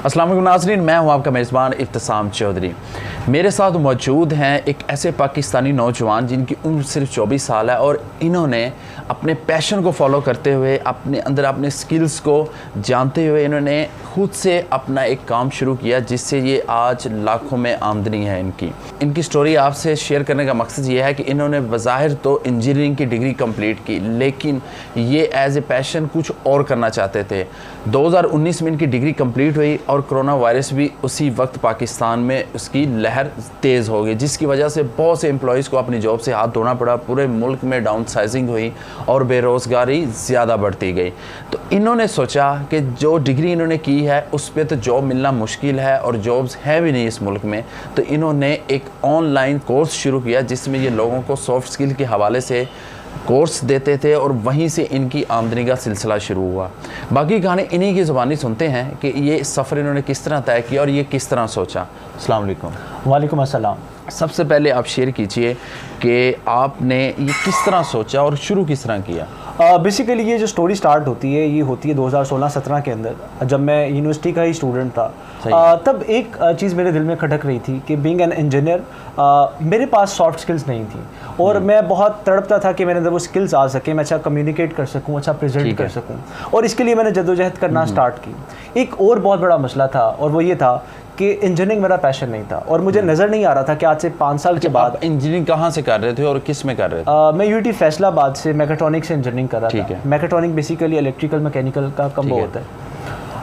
अस्सलाम वालेकुम नाज़रीन, मैं हूं आपका मेज़बान इब्तिसाम चौधरी। मेरे साथ मौजूद हैं एक ऐसे पाकिस्तानी नौजवान जिनकी उम्र सिर्फ 24 साल है और इन्होंने अपने पैशन को फॉलो करते हुए अपने अंदर अपने स्किल्स को जानते हुए इन्होंने खुद से अपना एक काम शुरू किया जिससे ये आज लाखों में आमदनी है इनकी स्टोरी आपसे शेयर करने का मकसद ये है कि इन्होंने बज़ाहिर तो इंजीनियरिंग की डिग्री कंप्लीट की, लेकिन ये एज ए पैशन कुछ और करना चाहते थे। 2019 में इनकी डिग्री कंप्लीट हुई और कोरोना वायरस भी उसी वक्त पाकिस्तान में उसकी लहर तेज़ हो गई, जिसकी वजह से बहुत से एम्प्लॉयज़ को अपनी जॉब से हाथ धोना पड़ा। पूरे मुल्क में डाउन साइजिंग हुई और बेरोज़गारी ज़्यादा बढ़ती गई। तो इन्होंने सोचा कि जो डिग्री इन्होंने की है उस पर तो जॉब मिलना मुश्किल है और जॉब्स हैं भी नहीं इस मुल्क में। तो इन्होंने एक ऑनलाइन कोर्स शुरू किया जिसमें ये लोगों को सॉफ्ट स्किल के हवाले से कोर्स देते थे और वहीं से इनकी आमदनी का सिलसिला शुरू हुआ। बाकी कहानी इन्हीं की ज़ुबानी सुनते हैं कि ये सफ़र इन्होंने किस तरह तय किया और ये किस तरह सोचा। अस्सलाम वालेकुम। वालेकुम अस्सलाम। सबसे पहले आप शेयर कीजिए कि आपने ये किस तरह सोचा और शुरू किस तरह किया। बेसिकली ये जो स्टोरी स्टार्ट होती है ये होती है 2016-17 के अंदर, जब मैं यूनिवर्सिटी का ही स्टूडेंट था। तब एक चीज़ मेरे दिल में खटक रही थी कि बीइंग एन इंजीनियर मेरे पास सॉफ्ट स्किल्स नहीं थी और मैं बहुत तड़पता था कि मेरे अंदर वो स्किल्स आ सके, मैं अच्छा कम्युनिकेट कर सकूं, अच्छा प्रेजेंट कर सकूं, और इसके लिए मैंने जद्दोजहद करना स्टार्ट की। एक और बहुत बड़ा मसला था और वो ये था कि इंजीनियरिंग मेरा पैशन नहीं था और मुझे नज़र नहीं आ रहा था कि आज से 5 साल के बाद। इंजीनियरिंग कहाँ से कर रहे थे और किस में कर रहे थे? मैं यूटी फैसलाबाद से मैकेट्रॉनिक से इंजीनियरिंग कर रहा था। मैकेट्रॉनिक बेसिकली इलेक्ट्रिकल मैकेनिकल का कम्बो होता है।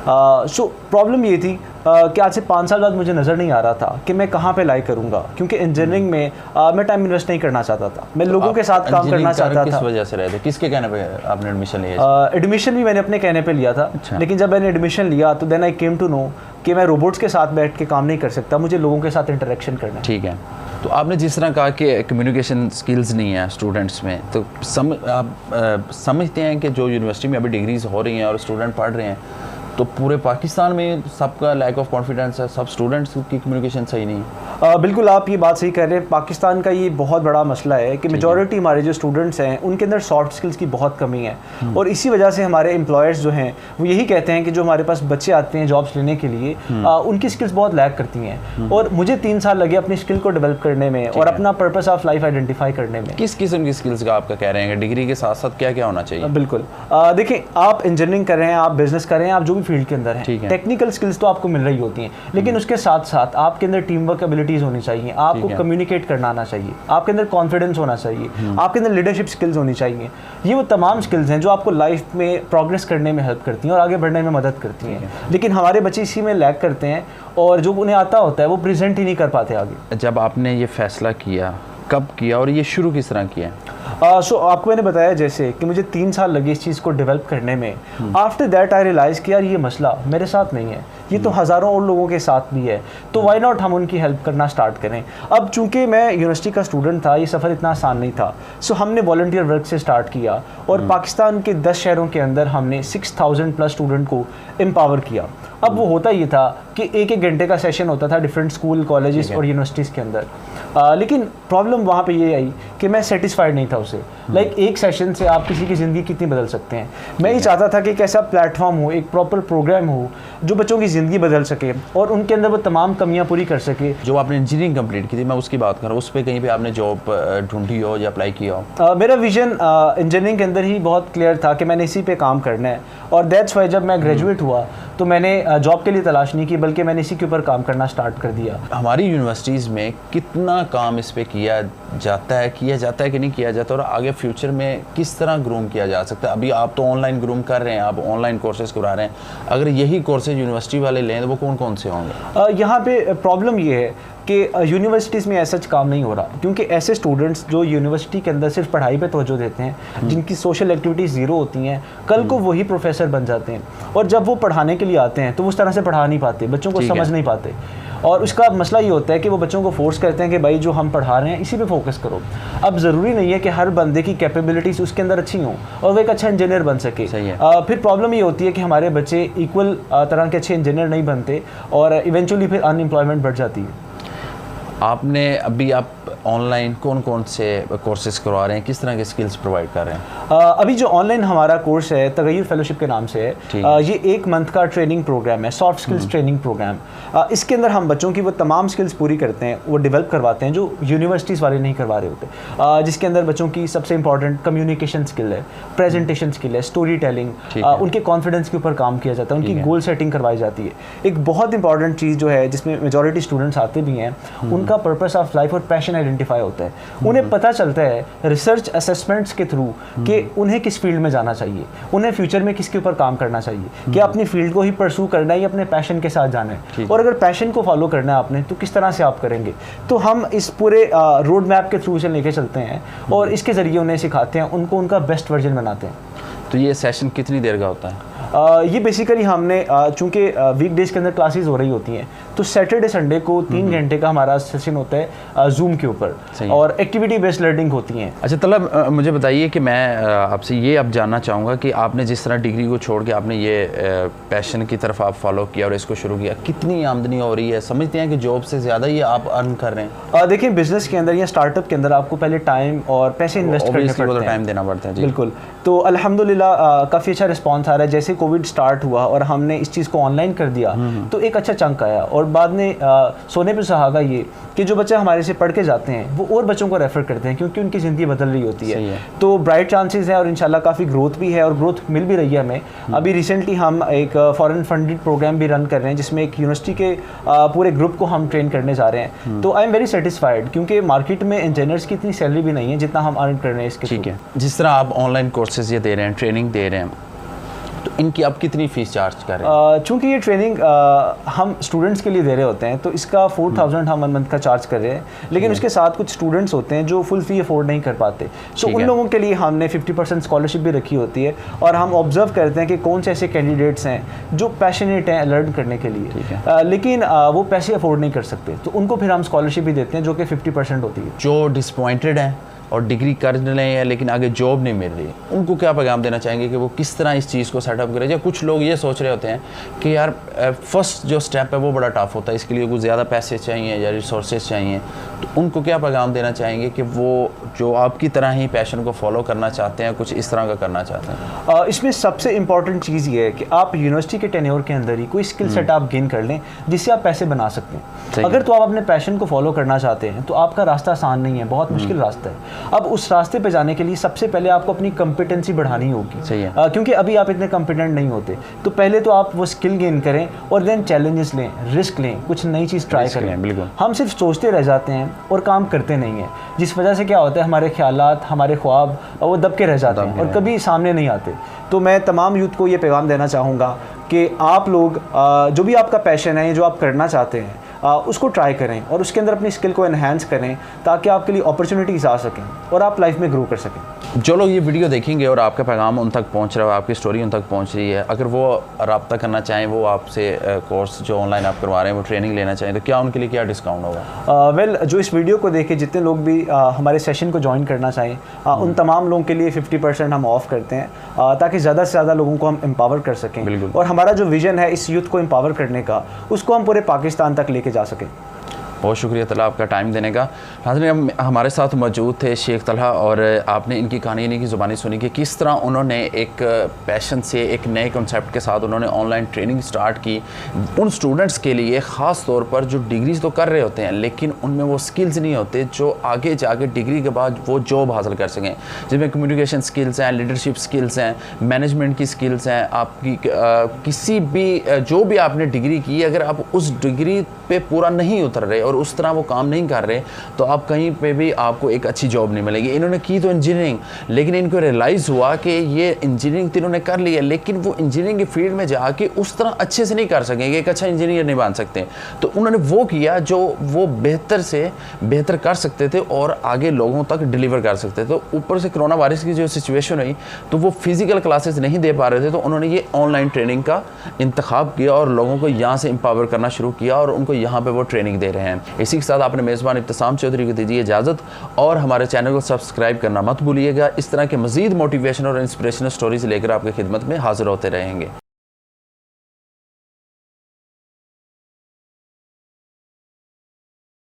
सो प्रॉब्लम ये थी कि आज से 5 साल बाद मुझे नज़र नहीं आ रहा था कि मैं कहाँ पे लाइक करूँगा, क्योंकि इंजीनियरिंग में मैं टाइम इन्वेस्ट नहीं करना चाहता था। मैं लोगों के साथ काम करना चाहता था। किस वजह से रहे थे? किसके कहने पे आपने एडमिशन लिया? एडमिशन भी मैंने अपने कहने पे लिया था। लेकिन जब मैंने एडमिशन लिया तो then I came to know कि मैं रोबोट्स के साथ बैठ के काम नहीं कर सकता, मुझे लोगों के साथ इंटरेक्शन करना है। ठीक है। तो आपने जिस तरह कहा कि कम्युनिकेशन स्किल्स नहीं है स्टूडेंट्स में, तो आप समझते हैं कि जो यूनिवर्सिटी में अभी डिग्रीज हो रही हैं और स्टूडेंट पढ़ रहे हैं तो पूरे पाकिस्तान में सबका लैक ऑफ कॉन्फिडेंस है, सब स्टूडेंट्स की कम्युनिकेशन सही नहीं है? बिल्कुल आप ये बात सही कह रहे हैं। पाकिस्तान का ये बहुत बड़ा मसला है कि मेजॉरिटी हमारे जो स्टूडेंट्स हैं उनके अंदर सॉफ्ट स्किल्स की बहुत कमी है और इसी वजह से हमारे एम्प्लॉयर्स जो हैं वो यही कहते हैं कि जो हमारे पास बच्चे आते हैं जॉब्स लेने के लिए उनकी स्किल्स बहुत लैक करती हैं। और मुझे 3 साल लगे अपनी स्किल को डेवलप करने में और अपना पर्पस ऑफ लाइफ आइडेंटिफाई करने में। किस किस्म की स्किल्स का आपका कह रहे हैं? डिग्री के साथ साथ क्या क्या होना चाहिए? बिल्कुल देखिए, आप इंजीनियरिंग कर रहे हैं, आप बिजनेस कर रहे हैं, आप जो भी फील्ड के अंदर हैं, टेक्निकल स्किल्स तो आपको मिल रही होती हैं, लेकिन उसके साथ साथ आपके अंदर टीम वर्क एबिलिटीज होनी चाहिए, आपको कम्युनिकेट करना आना चाहिए, आपके अंदर कॉन्फिडेंस होना चाहिए, आपके अंदर लीडरशिप स्किल्स होनी चाहिए। ये वो तमाम स्किल्स हैं जो आपको लाइफ में प्रोग्रेस करने में हेल्प करती हैं और आगे बढ़ने में मदद करती हैं। लेकिन हमारे बच्चे इसी में लैक करते हैं और जो उन्हें आता होता है वो प्रेजेंट ही नहीं कर पाते आगे। जब आपने ये फैसला किया, कब किया और ये शुरू किस तरह किया? सो आपको मैंने बताया जैसे कि मुझे 3 साल लगे इस चीज़ को डेवलप करने में। आफ्टर दैट आई रियलाइज़ कि यार ये मसला मेरे साथ नहीं है, ये तो हज़ारों और लोगों के साथ भी है, तो वाई नॉट हम उनकी हेल्प करना स्टार्ट करें। अब चूंकि मैं यूनिवर्सिटी का स्टूडेंट था, ये सफ़र इतना आसान नहीं था, सो हमने वॉलंटियर वर्क से स्टार्ट किया और पाकिस्तान के 10 शहरों के अंदर हमने 6000 प्लस स्टूडेंट को एम्पावर किया। अब वो होता ये था कि 1-1 घंटे का सेशन होता था डिफरेंट स्कूल, कॉलेजेस और यूनिवर्सिटीज़ के अंदर। लेकिन प्रॉब्लम वहाँ पे ये आई कि मैं सेटिस्फाइड नहीं था उससे। लाइक एक सेशन से आप किसी की ज़िंदगी कितनी बदल सकते हैं। मैं ये चाहता था कि एक ऐसा प्लेटफॉर्म हो, एक प्रॉपर प्रोग्राम हो जो बच्चों की ज़िंदगी बदल सके और उनके अंदर वो तमाम कमियाँ पूरी कर सके। जो आपने इंजीनियरिंग कंप्लीट की थी, मैं उसकी बात कर रहा हूँ, उस पर कहीं पे आपने जॉब ढूंढी हो या अप्लाई किया हो? मेरा विजन इंजीनियरिंग के अंदर ही बहुत क्लियर था कि मैंने इसी पे काम करना है और दैट्स वाई जब मैं ग्रेजुएट हुआ तो मैंने जॉब के लिए तलाश नहीं की, बल्कि मैंने इसी के ऊपर काम करना स्टार्ट कर दिया। हमारी यूनिवर्सिटीज़ में कितना काम इस पे किया जाता है कि नहीं किया जाता और आगे फ्यूचर में किस तरह ग्रूम किया जा सकता है? अभी आप तो ऑनलाइन ग्रूम कर रहे हैं, आप ऑनलाइन कोर्सेज करा रहे हैं, अगर यही कोर्सेज यूनिवर्सिटी वाले लें तो वो कौन कौन से होंगे? यहाँ पे प्रॉब्लम ये है कि यूनिवर्सिटीज़ में ऐसा काम नहीं हो रहा, क्योंकि ऐसे स्टूडेंट्स जो यूनिवर्सिटी के अंदर सिर्फ पढ़ाई पे तवज्जो देते हैं, जिनकी सोशल एक्टिविटीज़ ज़ीरो होती हैं, कल को वही प्रोफेसर बन जाते हैं और जब वो पढ़ाने के लिए आते हैं तो उस तरह से पढ़ा नहीं पाते, बच्चों को समझ नहीं पाते। और उसका मसला ये होता है कि वो बच्चों को फोर्स करते हैं कि भाई जो हम पढ़ा रहे हैं इसी पे फोकस करो। अब ज़रूरी नहीं है कि हर बंदे की कैपेबिलिटीज़ उसके अंदर अच्छी हों और वो एक अच्छा इंजीनियर बन सके। फिर प्रॉब्लम ये होती है कि हमारे बच्चे इक्वल तरह के अच्छे इंजीनियर नहीं बनते और इवेंचुअली फिर अनएम्प्लॉयमेंट बढ़ जाती है। आपने अभी आप ऑनलाइन कौन कौन से कोर्सेज करवा रहे हैं, किस तरह के स्किल्स प्रोवाइड कर रहे हैं? अभी जो ऑनलाइन हमारा कोर्स है तगय्युर फेलोशिप के नाम से है, ये 1 मंथ का ट्रेनिंग प्रोग्राम है, सॉफ्ट स्किल्स ट्रेनिंग प्रोग्राम। इसके अंदर हम बच्चों की वो तमाम स्किल्स पूरी करते हैं, वो डेवलप करवाते हैं जो यूनिवर्सिटीज़ वाले नहीं करवा रहे होते, जिसके अंदर बच्चों की सबसे इंपॉर्टेंट कम्युनिकेशन स्किल है, प्रेजेंटेशन स्किल है, स्टोरी टेलिंग, उनके कॉन्फिडेंस के ऊपर काम किया जाता है, उनकी गोल सेटिंग करवाई जाती है। एक बहुत इंपॉर्टेंट चीज़ जो है जिसमें मेजॉरिटी स्टूडेंट्स आते भी हैं, उनका पर्पस ऑफ लाइफ और पैशन आइडेंटिफाई होता है। उन्हें पता चलता है रिसर्च असेसमेंट्स के थ्रू कि उन्हें किस फील्ड में जाना चाहिए, उन्हें फ्यूचर में किसके ऊपर काम करना चाहिए, कि अपनी फील्ड को ही परसू करना है या अपने पैशन के साथ जाना है, और अगर पैशन को फॉलो करना है आपने तो किस तरह से आप करेंगे। तो हम इस पूरे रोड मैप के थ्रू से लेके चलते हैं और इसके ज़रिए उन्हें सिखाते हैं, उनको उनका बेस्ट वर्जन बनाते हैं। तो ये सेशन कितनी देर का होता है? ये बेसिकली हमने चूँकि वीकडेज के अंदर क्लासेस हो रही होती हैं, तो सैटरडे संडे को 3 घंटे का हमारा सेशन होता है जूम के ऊपर, और एक्टिविटी बेस्ड लर्निंग होती हैं। अच्छा तलब, मुझे बताइए कि मैं आपसे ये अब जानना चाहूँगा कि आपने जिस तरह डिग्री को छोड़ के आपने ये पैशन की तरफ आप फॉलो किया और इसको शुरू किया, कितनी आमदनी हो रही है? समझते हैं कि जॉब से ज़्यादा ये आप अर्न कर रहे हैं? देखिए, बिजनेस के अंदर या स्टार्टअप के अंदर आपको पहले टाइम और पैसे इन्वेस्ट करने पड़ते हैं, टाइम देना पड़ता है। बिल्कुल। तो अल्हम्दुलिल्लाह काफ़ी अच्छा रिस्पॉन्स आ रहा है। जैसे कोविड स्टार्ट हुआ और हमने इस चीज़ को ऑनलाइन कर दिया तो एक अच्छा चंक आया, और बाद में सोने पे सुहागा ये कि जो बच्चे हमारे से पढ़ के जाते हैं वो और बच्चों को रेफ़र करते हैं, क्योंकि उनकी ज़िंदगी बदल रही होती है। तो ब्राइट चांसेस है और इंशाल्लाह काफ़ी ग्रोथ भी है और ग्रोथ मिल भी रही है हमें। अभी रिसेंटली हम एक फॉरेन फंडेड प्रोग्राम भी रन कर रहे हैं, जिसमें एक यूनिवर्सिटी के पूरे ग्रुप को हम ट्रेन करने जा रहे हैं। तो आई एम वेरी सेटिस्फाइड, क्योंकि मार्केट में इंजीनियर्स की इतनी सैलरी भी नहीं है जितना हम अर्न कर रहे हैं इसके। ठीक है, जिस तरह आप ऑनलाइन कोर्सेज ये दे रहे हैं, ट्रेनिंग दे रहे हैं, तो इनकी आप कितनी फ़ीस चार्ज कर रहे हैं? चूँकि ये ट्रेनिंग हम स्टूडेंट्स के लिए दे रहे होते हैं, तो इसका 4000 हम 1 मंथ का चार्ज कर रहे हैं, लेकिन उसके साथ कुछ स्टूडेंट्स होते हैं जो फुल फी अफोर्ड नहीं कर पाते, सो उन लोगों के लिए हमने 50% स्कॉलरशिप भी रखी होती है। और हम ऑब्जर्व करते हैं कि कौन से ऐसे कैंडिडेट्स हैं जो पैशनेट हैं लर्न करने के लिए, लेकिन वो पैसे अफोर्ड नहीं कर सकते, तो उनको फिर हम स्कॉलरशिप भी देते हैं जो कि 50% होती है। जो डिसपॉइंटेड हैं और डिग्री कर रहे हैं लेकिन आगे जॉब नहीं मिल रही, उनको क्या पैगाम देना चाहेंगे कि वो किस तरह इस चीज़ को सेटअप करें? या कुछ लोग ये सोच रहे होते हैं कि यार फर्स्ट जो स्टेप है वो बड़ा टफ होता है, इसके लिए कुछ ज़्यादा पैसे चाहिए या रिसोर्सेज चाहिए, तो उनको क्या पैगाम देना चाहेंगे कि वो जो आपकी तरह ही पैशन को फॉलो करना चाहते हैं, कुछ इस तरह का करना चाहते हैं? इसमें सबसे इंपॉर्टेंट चीज़ ये है कि आप यूनिवर्सिटी के टेन्योर के अंदर ही कोई स्किल सेट आप गेन कर लें जिससे आप पैसे बना सकते हैं। अगर तो आप अपने पैशन को फॉलो करना चाहते हैं तो आपका रास्ता आसान नहीं है, बहुत मुश्किल रास्ता है। अब उस रास्ते पे जाने के लिए सबसे पहले आपको अपनी कॉम्पिटेंसी बढ़ानी होगी, क्योंकि अभी आप इतने कॉम्पिटेंट नहीं होते। तो पहले तो आप वो स्किल गेन करें और देन चैलेंजेस लें, रिस्क लें, कुछ नई चीज़ ट्राई करें। हम सिर्फ सोचते रह जाते हैं और काम करते नहीं हैं, जिस वजह से क्या होता है हमारे ख्यालात, हमारे ख्वाब वो दब के रह जाते हैं और कभी सामने नहीं आते। तो मैं तमाम यूथ को ये पैगाम देना चाहूँगा कि आप लोग जो भी आपका पैशन है, जो आप करना चाहते हैं, उसको ट्राई करें और उसके अंदर अपनी स्किल को एनहांस करें, ताकि आपके लिए अपॉर्चुनिटीज़ आ सकें और आप लाइफ में ग्रो कर सकें। जो लोग ये वीडियो देखेंगे और आपका पैगाम उन तक पहुंच रहा है, आपकी स्टोरी उन तक पहुंच रही है, अगर वो रब्ता करना चाहें, वो आपसे कोर्स जो ऑनलाइन आप करवा रहे हैं वो ट्रेनिंग लेना चाहें, तो क्या उनके लिए क्या डिस्काउंट होगा? वेल, जो इस वीडियो को देखे जितने लोग भी हमारे सेशन को ज्वाइन करना चाहें, उन तमाम लोगों के लिए 50% हम ऑफ करते हैं, ताकि ज़्यादा से ज़्यादा लोगों को हम एम्पावर कर सकें। और हमारा जो विज़न है इस यूथ को एम्पावर करने का, उसको हम पूरे पाकिस्तान तक लेके जा सकें। बहुत शुक्रिया तलहा आपका टाइम देने का। नाज़रीन, हमारे साथ मौजूद थे शेख तलहा और आपने इनकी कहानी इन्हीं की ज़ुबानी सुनी कि किस तरह उन्होंने एक पैशन से एक नए कॉन्सेप्ट के साथ उन्होंने ऑनलाइन ट्रेनिंग स्टार्ट की उन स्टूडेंट्स के लिए, ख़ास तौर पर जो डिग्रीज तो कर रहे होते हैं लेकिन उनमें वो स्किल्स नहीं होते जो आगे जाके डिग्री के बाद वो जॉब हासिल कर सकें, जिसमें कम्युनिकेशन स्किल्स हैं, लीडरशिप स्किल्स हैं, मैनेजमेंट की स्किल्स हैं। आपकी किसी भी जो भी आपने डिग्री की, अगर आप उस डिग्री पे पूरा नहीं उतर रहे और उस तरह वो काम नहीं कर रहे तो आप कहीं पे भी आपको एक अच्छी जॉब नहीं मिलेगी। इन्होंने की तो इंजीनियरिंग, लेकिन इनको रियलाइज़ हुआ कि ये इंजीनियरिंग तो इन्होंने कर ली है, लेकिन वो इंजीनियरिंग की फील्ड में जाके उस तरह अच्छे से नहीं कर सकेंगे, एक अच्छा इंजीनियर नहीं बन सकते। तो उन्होंने वो किया जो वो बेहतर से बेहतर कर सकते थे और आगे लोगों तक डिलीवर कर सकते थे। तो ऊपर से कोरोना वायरस की जो सिचुएशन हुई तो वो फिजिकल क्लासेस नहीं दे पा रहे थे, तो उन्होंने ये ऑनलाइन ट्रेनिंग का इंतखाब किया और लोगों को यहाँ से एम्पावर करना शुरू किया और उनको यहाँ पे वो ट्रेनिंग दे रहे हैं। इसी के साथ आपने मेज़बान इब्तिसाम चौधरी को दीजिए इजाज़त और हमारे चैनल को सब्सक्राइब करना मत भूलिएगा। इस तरह के मज़ीद मोटिवेशन और इंस्पिरेशनल स्टोरीज़ लेकर आपकी खिदमत में हाजिर होते रहेंगे।